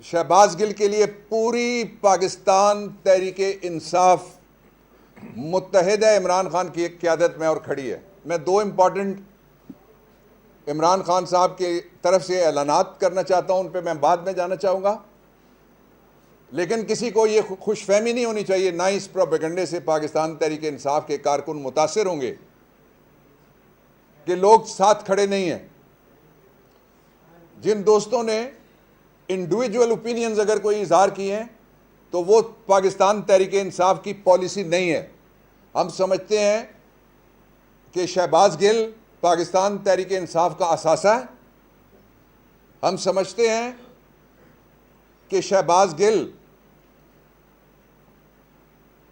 शहबाज गिल के लिए पूरी पाकिस्तान तहरीके इंसाफ मुत्तहिद है इमरान खान की क़यादत में और खड़ी है। मैं दो इम्पॉर्टेंट इमरान खान साहब की तरफ से ऐलानात करना चाहता हूं, उन पे मैं बाद में जाना चाहूँगा, लेकिन किसी को ये खुशफहमी नहीं होनी चाहिए, ना इस प्रोपेगंडे से पाकिस्तान तहरीके इंसाफ के कारकुन मुतासिर होंगे कि लोग साथ खड़े नहीं हैं। जिन दोस्तों ने इंडिविजुअल ओपिनियंस अगर कोई इजहार किए हैं तो वो पाकिस्तान तहरीके इंसाफ की पॉलिसी नहीं है। हम समझते हैं कि शहबाज गिल पाकिस्तान तहरीके इंसाफ का असासा है। हम समझते हैं कि शहबाज गिल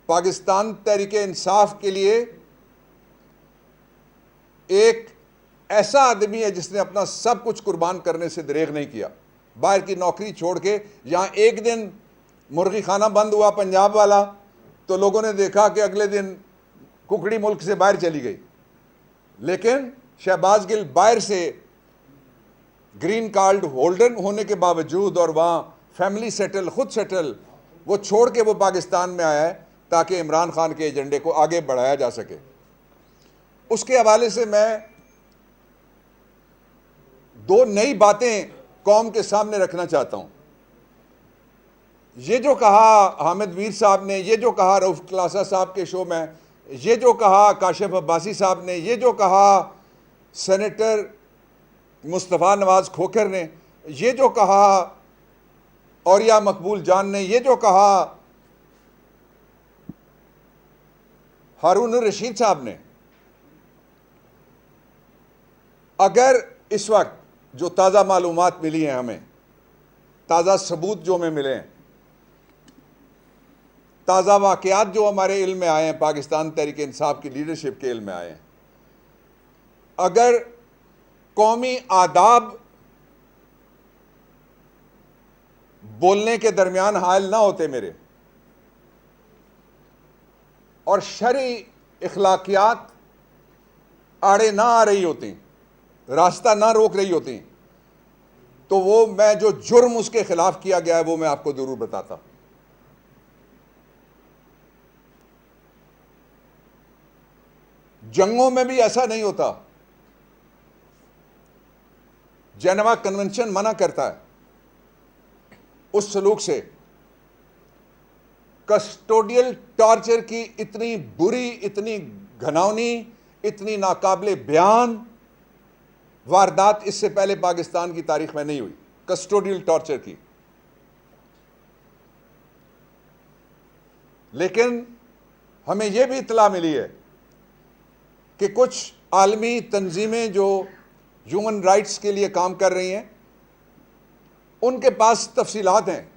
पाकिस्तान तहरीके इंसाफ के लिए एक ऐसा आदमी है जिसने अपना सब कुछ कुर्बान करने से दरेग नहीं किया। बाहर की नौकरी छोड़ के यहाँ एक दिन मुर्गी खाना बंद हुआ पंजाब वाला, तो लोगों ने देखा कि अगले दिन कुकड़ी मुल्क से बाहर चली गई, लेकिन शहबाज गिल बाहर से ग्रीन कार्ड होल्डर होने के बावजूद और वहाँ फैमिली सेटल, खुद सेटल, वो छोड़ के वो पाकिस्तान में आया है ताकि इमरान खान के एजेंडे को आगे बढ़ाया जा सके। उसके हवाले से मैं दो नई बातें कौम के सामने रखना चाहता हूँ। ये जो कहा हामिद मीर साहब ने, ये जो कहा रऊफ क्लासा साहब के शो में, ये जो कहा काशिफ अब्बासी साहब ने, ये जो कहा सेनेटर मुस्तफ़ा नवाज खोखर ने, ये जो कहा औरिया मकबूल जान ने, ये जो कहा हारून रशीद साहब ने, अगर इस वक्त जो ताज़ा मालूमात मिली हैं, हमें ताज़ा सबूत जो हमें मिले हैं, ताज़ा वाक़यात जो हमारे इल्म में आए हैं, पाकिस्तान तहरीके इंसाफ की लीडरशिप के इल्म में आए हैं, अगर कौमी आदाब बोलने के दरमियान हायल ना होते मेरे, और शरई इखलाकियात आड़े ना आ रही होती, रास्ता ना रोक रही होती, तो वो मैं जो जुर्म उसके खिलाफ किया गया है वो मैं आपको जरूर बताता। जंगों में भी ऐसा नहीं होता। जेनेवा कन्वेंशन मना करता है उस सलूक से। कस्टोडियल टॉर्चर की इतनी बुरी, इतनी घिनौनी, इतनी नाकाबिले बयान वारदात इससे पहले पाकिस्तान की तारीख में नहीं हुई, कस्टोडियल टॉर्चर की। लेकिन हमें यह भी इत्तला मिली है कि कुछ आलमी तंजीमें जो ह्यूमन राइट्स के लिए काम कर रही हैं, उनके पास तफसीलात हैं,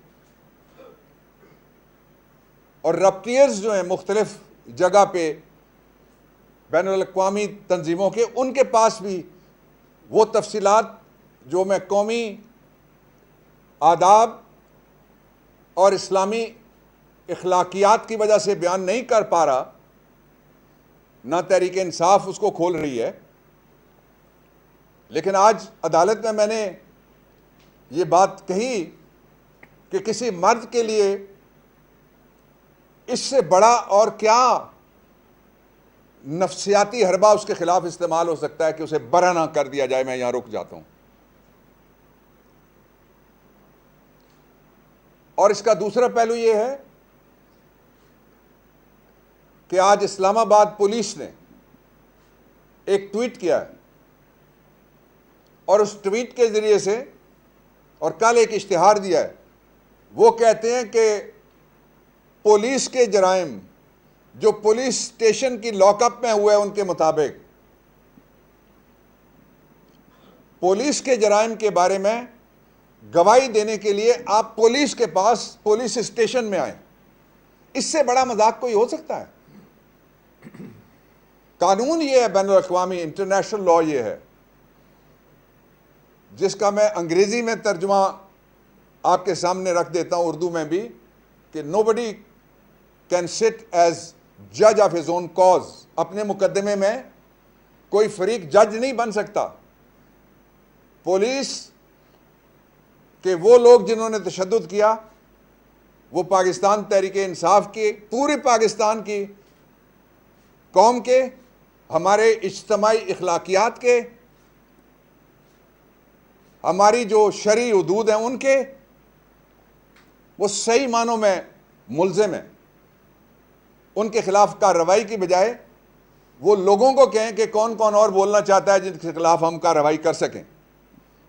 और रब्तियर्स जो हैं मुख्तलिफ जगह पे बैनुल अक़वामी तंजीमों के, उनके पास भी वो तफसीलात जो मैं कौमी आदाब और इस्लामी इखलाकियात की वजह से बयान नहीं कर पा रहा, ना तहरीक इंसाफ उसको खोल रही है। लेकिन आज अदालत में मैंने ये बात कही कि किसी मर्द के लिए इससे बड़ा और क्या नफ्सियाती हरबा उसके खिलाफ इस्तेमाल हो सकता है कि उसे बरा ना कर दिया जाए। मैं यहां रुक जाता हूं। और इसका दूसरा पहलू यह है कि आज इस्लामाबाद पुलिस ने एक ट्वीट किया है, और उस ट्वीट के जरिए से, और कल एक इश्तिहार दिया है, वो कहते हैं कि पुलिस के जराइम जो पुलिस स्टेशन की लॉकअप में हुए, उनके मुताबिक पुलिस के जराइम के बारे में गवाही देने के लिए आप पुलिस के पास, पुलिस स्टेशन में आए। इससे बड़ा मजाक कोई हो सकता है? कानून ये है, बैनुल अक़वामी इंटरनेशनल लॉ ये है, जिसका मैं अंग्रेजी में तर्जुमा आपके सामने रख देता हूं, उर्दू में भी, कि नोबडी कैन सिट एज जज ऑफ हिज ओन कॉज। अपने मुकदमे में कोई फरीक जज नहीं बन सकता। पुलिस कि वो लोग जिन्होंने तशद्दुद किया वो पाकिस्तान तहरीक इंसाफ के, पूरे पाकिस्तान की कौम के, हमारे इज्तमाई इखलाकियात के, हमारी जो शरई हुदूद हैं उनके, वो सही मानों में मुल्ज़िम हैं। उनके खिलाफ कार्रवाई की बजाय वो लोगों को कहें कि कौन कौन और बोलना चाहता है जिनके खिलाफ हम कार्रवाई कर सकें।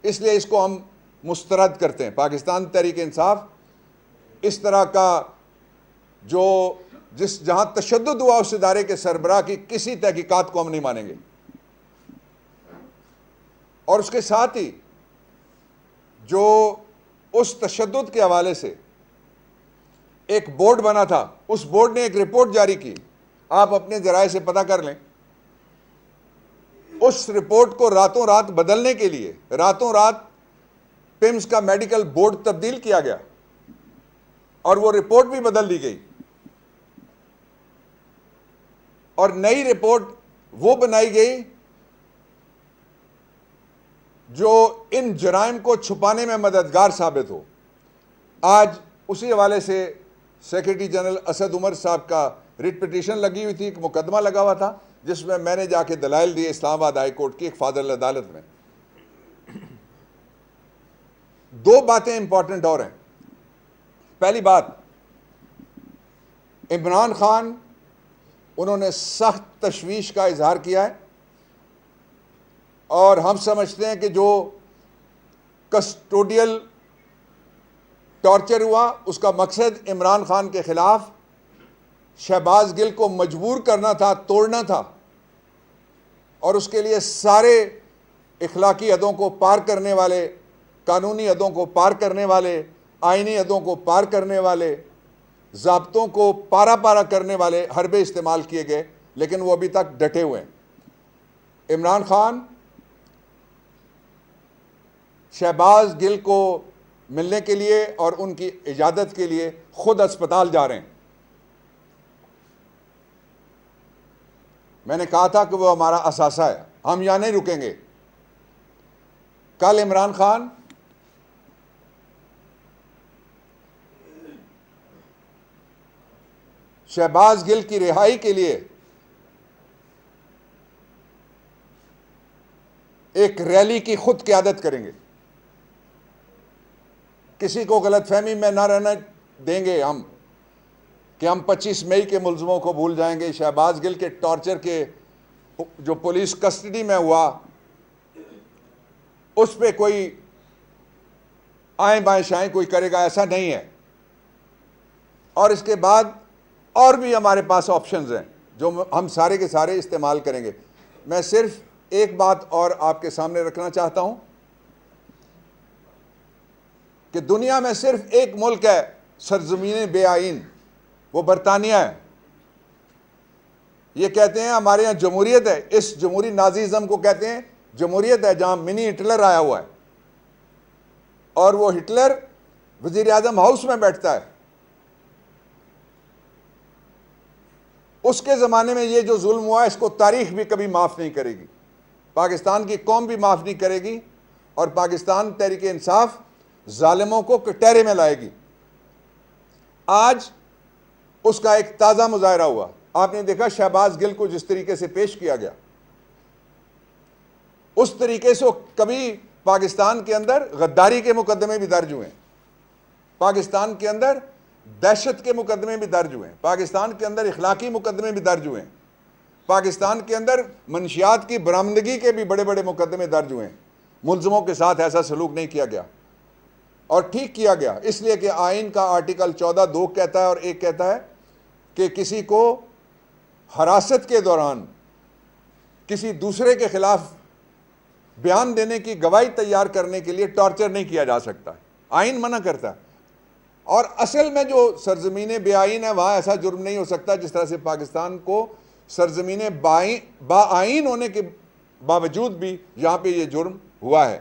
इसलिए इसको हम मुस्तरद करते हैं। पाकिस्तान तहरीक इंसाफ इस तरह का जहां तशद्दुद हुआ उस इदारे के सरबराह की किसी तहकीकात को हम नहीं मानेंगे। और उसके साथ ही जो उस तशद्दुद के हवाले से एक बोर्ड बना था, उस बोर्ड ने एक रिपोर्ट जारी की, आप अपने जराये से पता कर लें। उस रिपोर्ट को रातों रात बदलने के लिए रातों रात पिम्स का मेडिकल बोर्ड तब्दील किया गया और वो रिपोर्ट भी बदल दी गई और नई रिपोर्ट वो बनाई गई जो इन जराइम को छुपाने में मददगार साबित हो। आज उसी हवाले से सेक्रेटरी जनरल असद उमर साहब का रिट पिटीशन लगी हुई थी, एक मुकदमा लगा हुआ था जिसमें मैंने जाके दलाइल दिए इस्लामाबाद हाई कोर्ट की एक फादरल अदालत में। दो बातें इंपॉर्टेंट और हैं। पहली बात, इमरान खान, उन्होंने सख्त तशवीश का इजहार किया है और हम समझते हैं कि जो कस्टोडियल टॉर्चर हुआ उसका मकसद इमरान खान के खिलाफ शहबाज गिल को मजबूर करना था, तोड़ना था, और उसके लिए सारे इखलाकी हदों को पार करने वाले, कानूनी हदों को पार करने वाले, आईनी हदों को पार करने वाले, ज़ाब्तों को पारा पारा करने वाले हरबे इस्तेमाल किए गए, लेकिन वो अभी तक डटे हुए हैं। इमरान खान शहबाज गिल को मिलने के लिए और उनकी इजाज़त के लिए खुद अस्पताल जा रहे हैं। मैंने कहा था कि वो हमारा असासा है, हम यहां नहीं रुकेंगे। कल इमरान खान शहबाज गिल की रिहाई के लिए एक रैली की खुद क़यादत करेंगे। किसी को गलतफहमी में ना रहना देंगे हम कि हम 25 मई के मुल्ज़िमों को भूल जाएंगे। शहबाज गिल के टॉर्चर के जो पुलिस कस्टडी में हुआ उस पर कोई आए बाएं शाएं कोई करेगा, ऐसा नहीं है। और इसके बाद और भी हमारे पास ऑप्शंस हैं जो हम सारे के सारे इस्तेमाल करेंगे। मैं सिर्फ एक बात और आपके सामने रखना चाहता हूं कि दुनिया में सिर्फ एक मुल्क है सरजमीन बेआइन, वो बरतानिया है। ये कहते हैं हमारे यहाँ जमहूरियत है, इस जमहूरी नाजीज़म को कहते हैं जमहूरियत है, जहां मिनी हिटलर आया हुआ है और वो हिटलर वजीर आज़म हाउस में बैठता है। उसके ज़माने में ये जो जुल्म हुआ है इसको तारीख भी कभी माफ़ नहीं करेगी, पाकिस्तान की कौम भी माफ़ नहीं करेगी और पाकिस्तान तहरीक इंसाफ जालिमों को कटहरे में लाएगी। आज उसका एक ताज़ा मुजाहरा हुआ। आपने देखा शहबाज गिल को जिस तरीके से पेश किया गया, उस तरीके से कभी पाकिस्तान के अंदर गद्दारी के मुकदमे भी दर्ज हुए, पाकिस्तान के अंदर दहशत के मुकदमे भी दर्ज हुए, पाकिस्तान के अंदर इखलाकी मुकदमे भी दर्ज हुए, पाकिस्तान के अंदर मनशियात की बरामदगी के भी बड़े बड़े मुकदमे दर्ज हुए। मुल्ज़िमों के साथ ऐसा सलूक नहीं किया गया और ठीक किया गया, इसलिए कि आइन का आर्टिकल 14(2) कहता है और एक कहता है कि किसी को हरासत के दौरान किसी दूसरे के खिलाफ बयान देने की गवाही तैयार करने के लिए टॉर्चर नहीं किया जा सकता। आइन मना करता है और असल में जो सरजमीन बेआइन है वहाँ ऐसा जुर्म नहीं हो सकता जिस तरह से पाकिस्तान को सरजमीन बाआइन होने के बावजूद भी यहाँ पे ये जुर्म हुआ है।